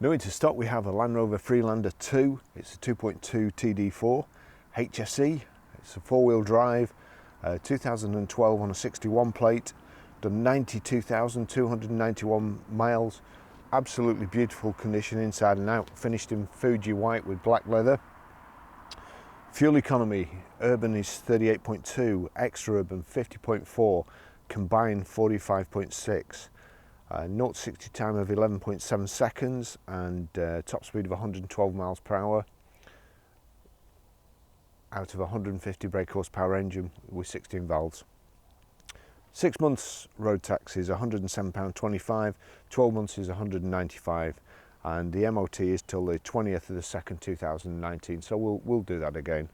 New into stock we have a Land Rover Freelander 2. It's a 2.2 TD4 HSE. It's a four-wheel drive, 2012 on a 61 plate, done 92,291 miles. Absolutely beautiful condition inside and out, finished in Fuji white with black leather. Fuel economy, urban is 38.2, extra urban 50.4, combined 45.6. 0 to 60 time of 11.7 seconds and top speed of 112 miles per hour out of a 150 brake horsepower engine with 16 valves. 6 months road tax is £107.25, 12 months is £195, and the MOT is till the 20th of the 2nd 2019, so we'll do that again.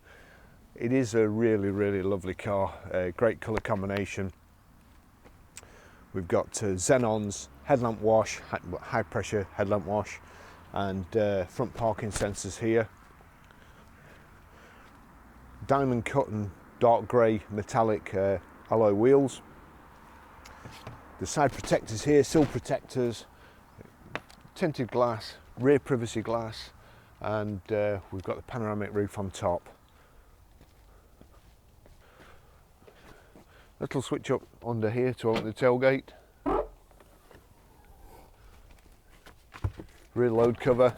It is a really lovely car, great colour combination. We've got xenons, headlamp wash, high pressure headlamp wash, and front parking sensors here. Diamond cut and dark grey metallic alloy wheels. The side protectors here, sill protectors, tinted glass, rear privacy glass, and we've got the panoramic roof on top. Little switch up under here to open the tailgate. Rear load cover.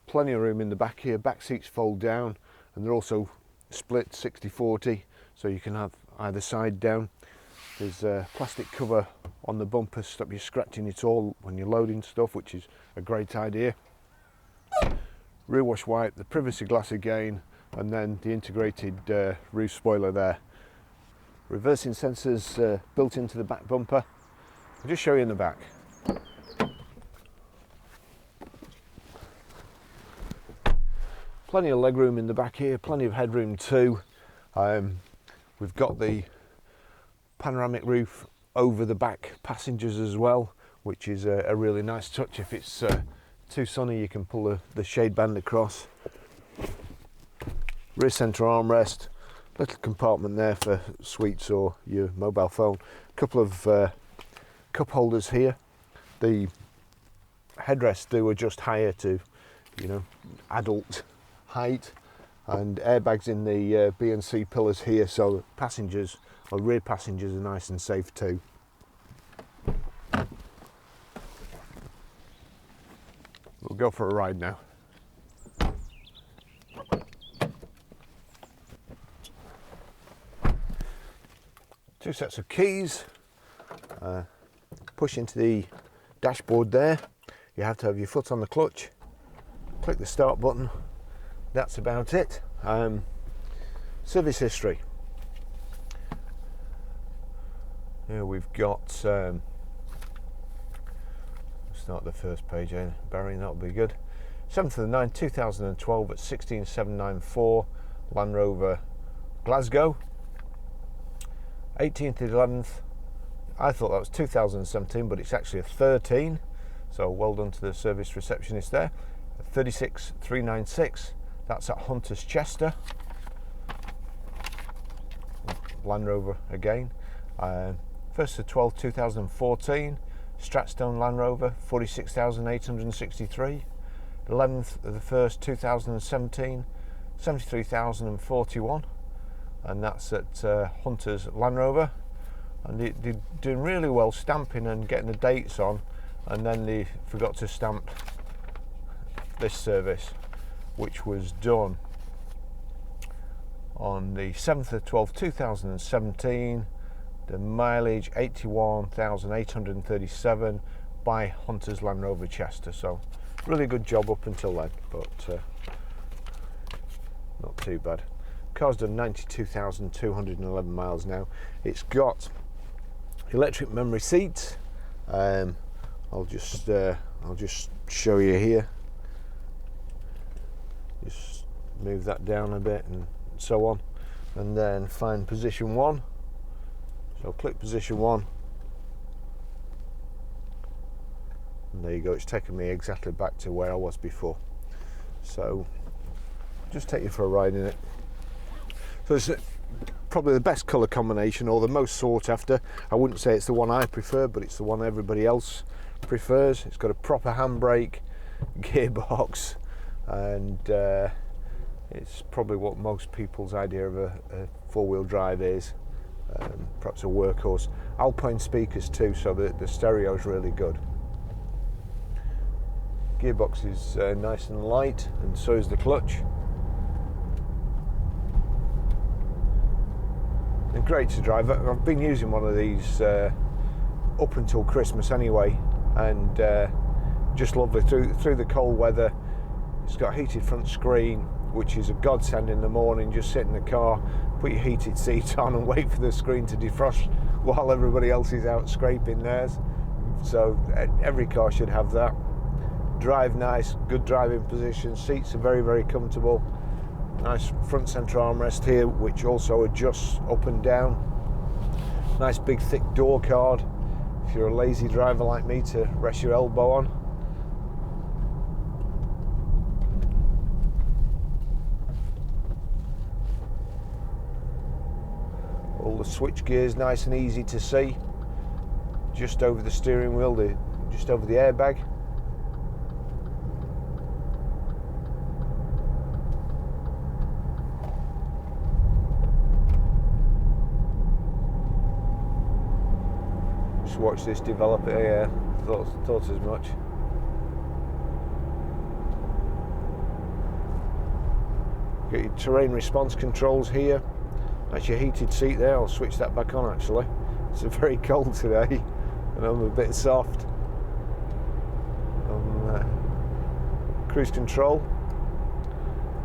Plenty of room in the back here. Back seats fold down, and they're also split 60/40, so you can have either side down. There's a plastic cover on the bumper to stop you scratching it all when you're loading stuff, which is a great idea. Rear wash wipe, the privacy glass again, and then the integrated roof spoiler there. Reversing sensors built into the back bumper. I'll just show you in the back. Plenty of legroom in the back here, plenty of headroom too. We've got the panoramic roof over the back passengers as well, which is a really nice touch. If it's too sunny, you can pull the shade band across. Rear centre armrest. Little compartment there for sweets or your mobile phone. A couple of cup holders here. The headrests do adjust higher to, adult height, and airbags in the B and C pillars here, so passengers or rear passengers are nice and safe too. We'll go for a ride now. Two sets of keys, push into the dashboard there. You have to have your foot on the clutch, click the start button, that's about it. Service history. Here we've got, start the first page, Barry, that'll be good. 7th of the 9th 2012 at 16794 Land Rover Glasgow. 18th of the 11th, I thought that was 2017, but it's actually a 13, so well done to the service receptionist there. 36396, that's at Hunters Chester, Land Rover again. 1st of 12th 2014, Stratstone Land Rover, 46,863. 11th of the 1st 2017, 73,041. And that's at Hunters Land Rover, and they're doing really well stamping and getting the dates on, and then they forgot to stamp this service, which was done on the 7th of 12th 2017, the mileage 81,837 by Hunters Land Rover Chester. So really good job up until then, but not too bad. Car's done 92,211 miles now. It's got electric memory seats. I'll just show you here. Just move that down a bit and so on, and then find position 1. So click position 1, and there you go. It's taken me exactly back to where I was before. So just take you for a ride in it. So it's probably the best colour combination, or the most sought after. I wouldn't say it's the one I prefer, but it's the one everybody else prefers. It's got a proper handbrake, gearbox, and it's probably what most people's idea of a four-wheel drive is, perhaps a workhorse. Alpine speakers too, so the stereo is really good. Gearbox is nice and light, and so is the clutch. And great to drive. I've been using one of these up until Christmas anyway, and just lovely through the cold weather. It's got a heated front screen, which is a godsend in the morning. Just sit in the car, put your heated seat on and wait for the screen to defrost while everybody else is out scraping theirs. So every car should have that. Drive nice, good driving position, seats are very, very comfortable. Nice front centre armrest here, which also adjusts up and down. Nice big thick door card if you're a lazy driver like me to rest your elbow on. All the switch gears nice and easy to see. Just over the steering wheel, just over the airbag. Just watch this develop. Yeah, thought as much. Got your terrain response controls here. That's your heated seat there. I'll switch that back on actually. It's very cold today and I'm a bit soft. Cruise control.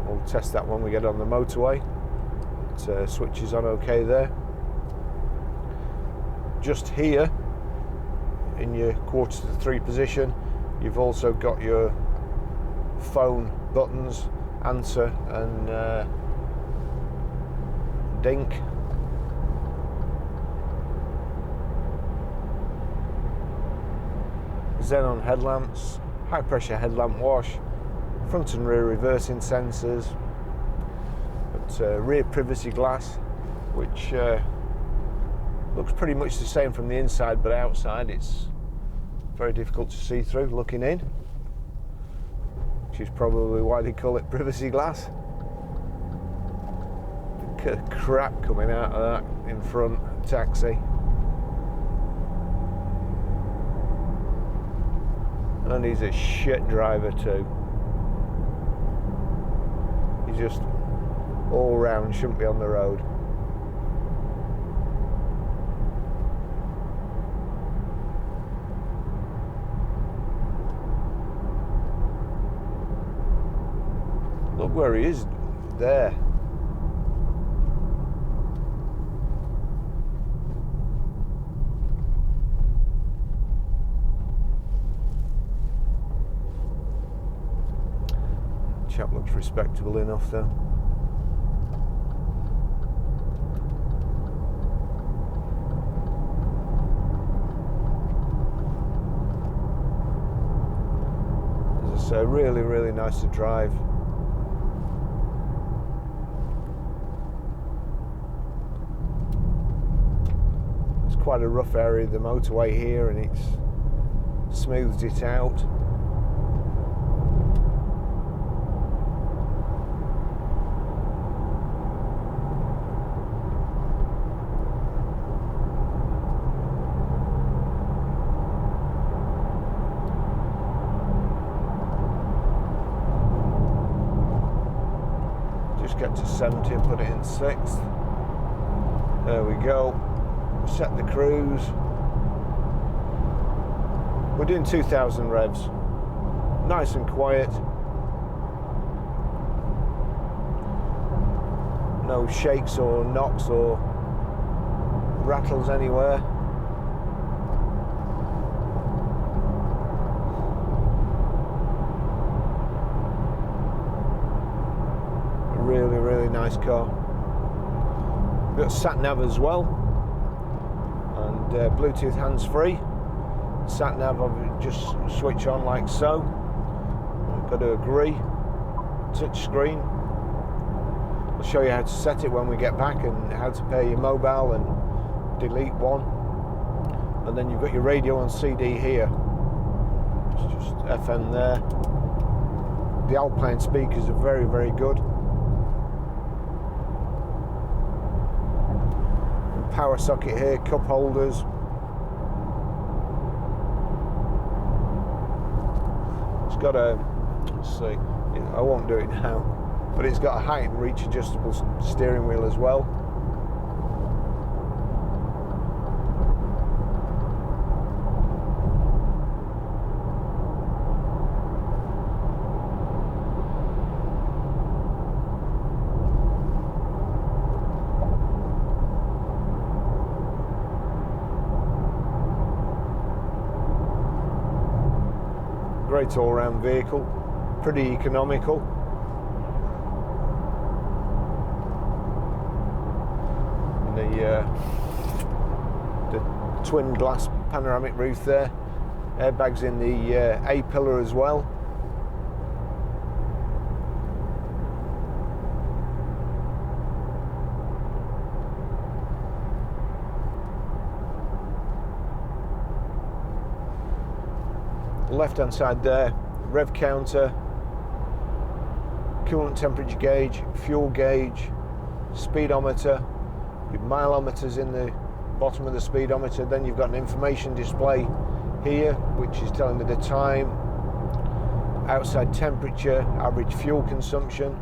We'll test that when we get on the motorway. It switches on okay there. Just here in your 2:45 position, you've also got your phone buttons, answer and dink. Xenon headlamps, high pressure headlamp wash, front and rear reversing sensors, but rear privacy glass, which looks pretty much the same from the inside, but outside it's very difficult to see through looking in, which is probably why they call it privacy glass. Look at the crap coming out of that in front taxi. And he's a shit driver too. He's just all round shouldn't be on the road. Look where he is there. Chap looks respectable enough though. As I say, really, really nice to drive. It's quite a rough area, the motorway here, and it's smoothed it out. Get to 70 and put it in 6th. There we go. Set the cruise. We're doing 2,000 revs. Nice and quiet. No shakes or knocks or rattles anywhere. Really, really nice car. We've got sat nav as well, and Bluetooth hands-free. Sat nav I'll just switch on like so. I've got to agree. Touch screen. I'll show you how to set it when we get back and how to pair your mobile and delete one. And then you've got your radio and CD here. It's just FM there. The Alpine speakers are very, very good. And power socket here, cup holders. It's got a, let's see, I won't do it now, but it's got a height and reach adjustable steering wheel as well. Great all-round vehicle, pretty economical. And the twin glass panoramic roof there, airbags in the A-pillar as well. Left hand side there, rev counter, coolant temperature gauge, fuel gauge, speedometer, your mileometers in the bottom of the speedometer. Then you've got an information display here which is telling me the time, outside temperature, average fuel consumption.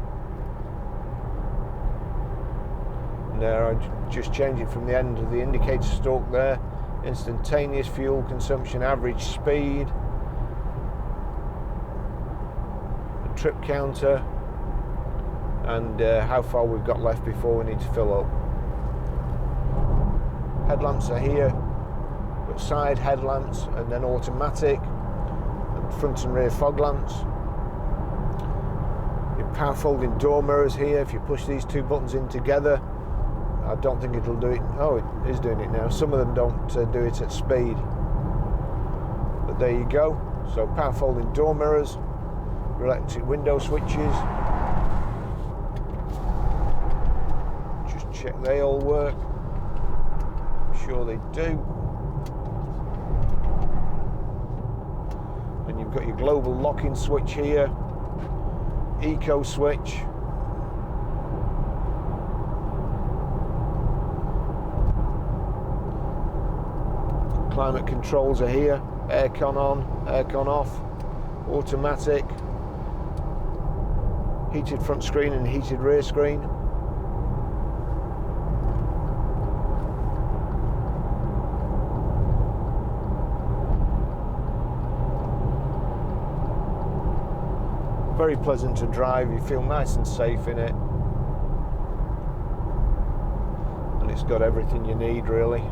And there I just change it from the end of the indicator stalk there, instantaneous fuel consumption, average speed, trip counter, and how far we've got left before we need to fill up. Headlamps are here, got side headlamps and then automatic, and front and rear fog lamps. Your power folding door mirrors here. If you push these two buttons in together, I don't think it'll do it. Oh, it is doing it now. Some of them don't do it at speed, but there you go. So power folding door mirrors, electric window switches. Just check they all work. Sure they do. And you've got your global locking switch here, eco switch, climate controls are here, aircon on, aircon off, automatic, heated front screen and heated rear screen. Very pleasant to drive, you feel nice and safe in it. And it's got everything you need really.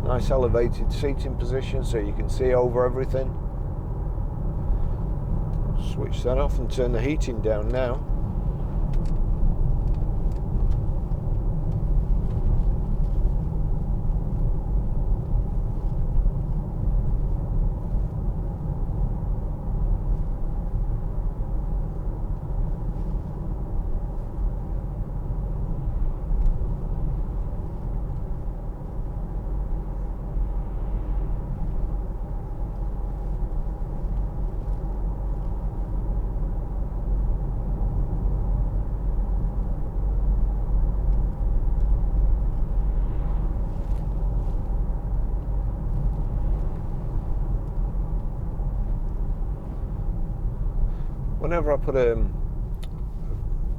Nice elevated seating position so you can see over everything. Switch that off and turn the heating down now. Whenever I put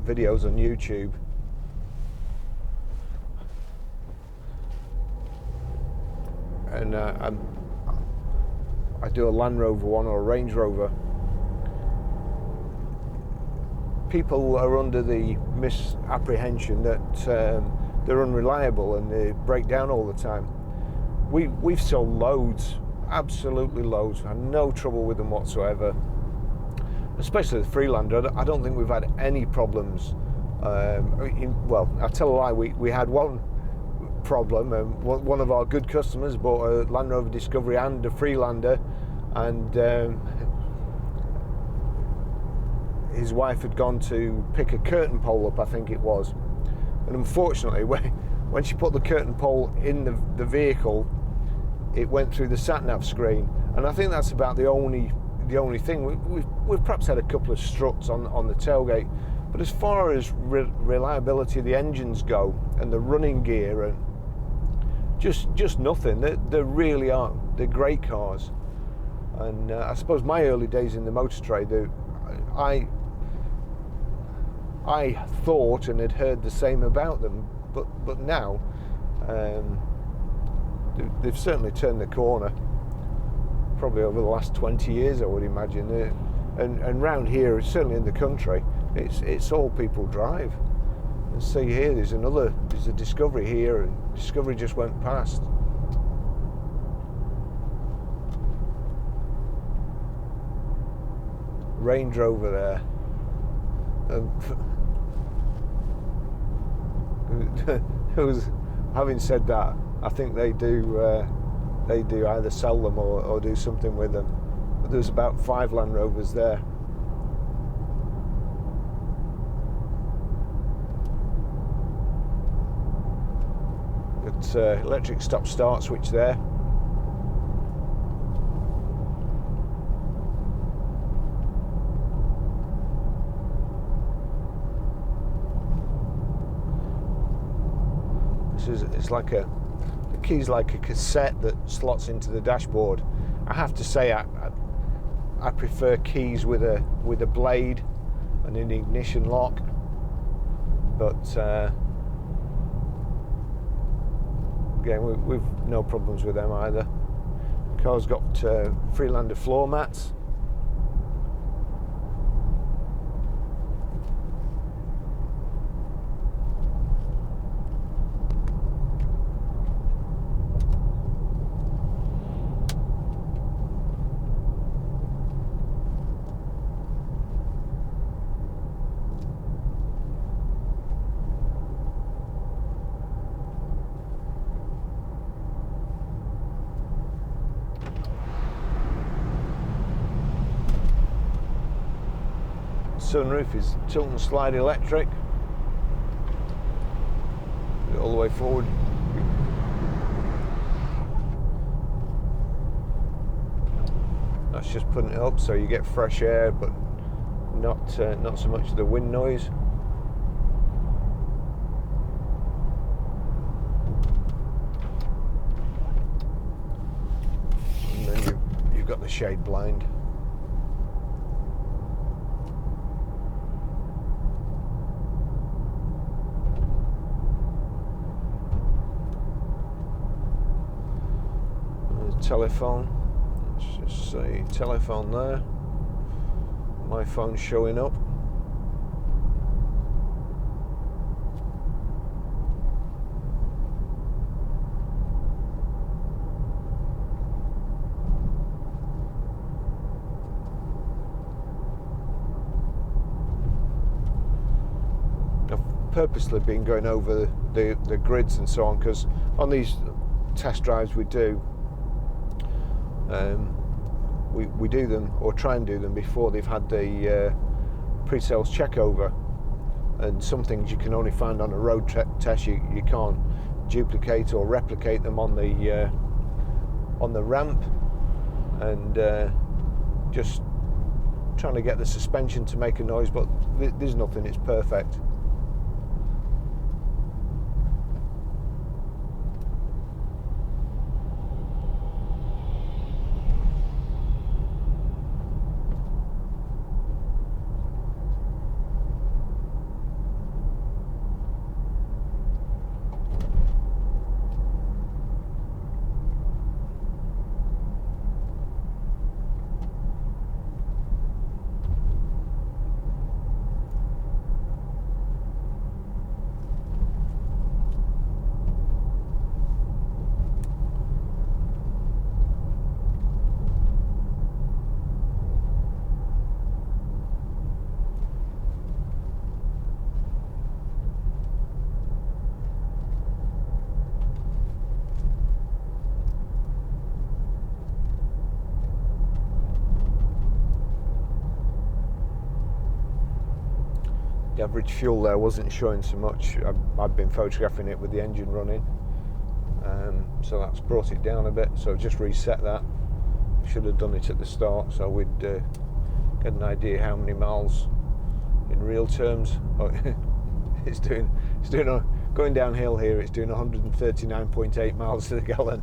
videos on YouTube, and I do a Land Rover one or a Range Rover, people are under the misapprehension that they're unreliable and they break down all the time. We've sold loads, absolutely loads. I had no trouble with them whatsoever. Especially the Freelander, I don't think we've had any problems Well, I'll tell a lie, we had one problem. One of our good customers bought a Land Rover Discovery and a Freelander, and his wife had gone to pick a curtain pole up, I think it was, and unfortunately when she put the curtain pole in the vehicle, it went through the sat-nav screen, and I think that's about the only thing. We've perhaps had a couple of struts on the tailgate, but as far as reliability of the engines go and the running gear, and just nothing. They really aren't. They're great cars, and I suppose my early days in the motor trade, I thought and had heard the same about them, but now they've certainly turned the corner. Probably over the last 20 years, I would imagine. And round here, certainly in the country, it's all people drive. And see here, there's a Discovery here, and Discovery just went past. Range Rover there. Having said that, I think they do either sell them or do something with them. But there's about 5 Land Rovers there. Got electric stop-start switch there. It's like the key's like a cassette that slots into the dashboard. I have to say I prefer keys with a blade and an ignition lock, but again, we've no problems with them either. The car's got Freelander floor mats. Sunroof is tilt and slide electric. All the way forward. That's just putting it up so you get fresh air, but not so much of the wind noise. And then you've got the shade blind. Telephone. Let's just say telephone there. My phone's showing up. I've purposely been going over the grids and so on, because on these test drives we do, we do them, or try and do them, before they've had the pre-sales check over, and some things you can only find on a road test. You can't duplicate or replicate them on the ramp, and just trying to get the suspension to make a noise, but there's nothing, it's perfect. The average fuel there wasn't showing so much. I've been photographing it with the engine running, so that's brought it down a bit. So just reset that. Should have done it at the start, so we'd get an idea how many miles in real terms. Oh, it's doing going downhill here. It's doing 139.8 miles to the gallon.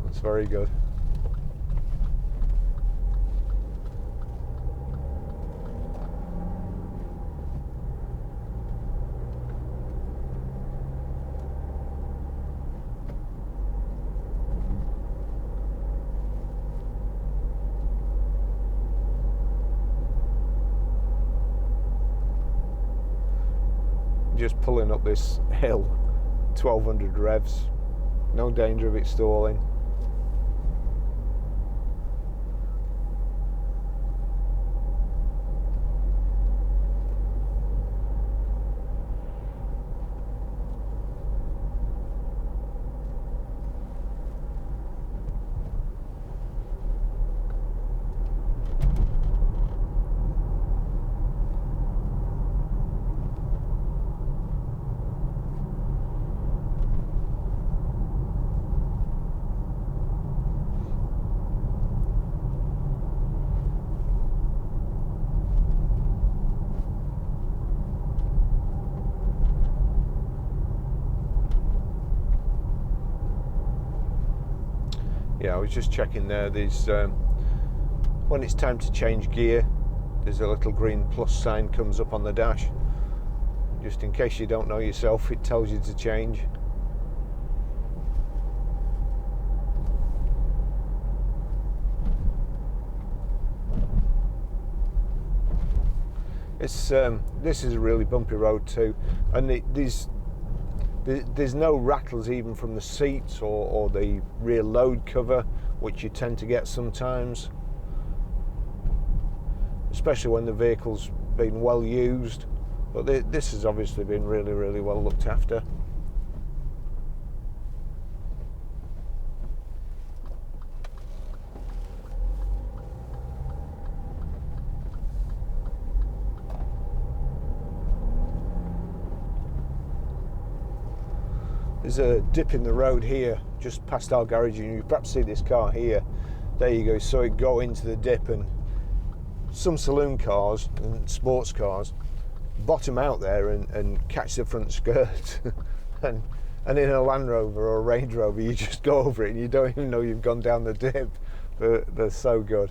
That's very good. Just pulling up this hill, 1200 revs, no danger of it stalling. Yeah, I was just checking there. There's when it's time to change gear, there's a little green plus sign comes up on the dash. Just in case you don't know yourself, it tells you to change. It's this is a really bumpy road too, and there's no rattles even from the seats or the rear load cover, which you tend to get sometimes, especially when the vehicle's been well used. But this has obviously been really well looked after. There's a dip in the road here, just past our garage, and you perhaps see this car here. There you go, so it go into the dip, and some saloon cars and sports cars bottom out there and catch the front skirt. and in a Land Rover or a Range Rover, you just go over it and you don't even know you've gone down the dip. They're so good.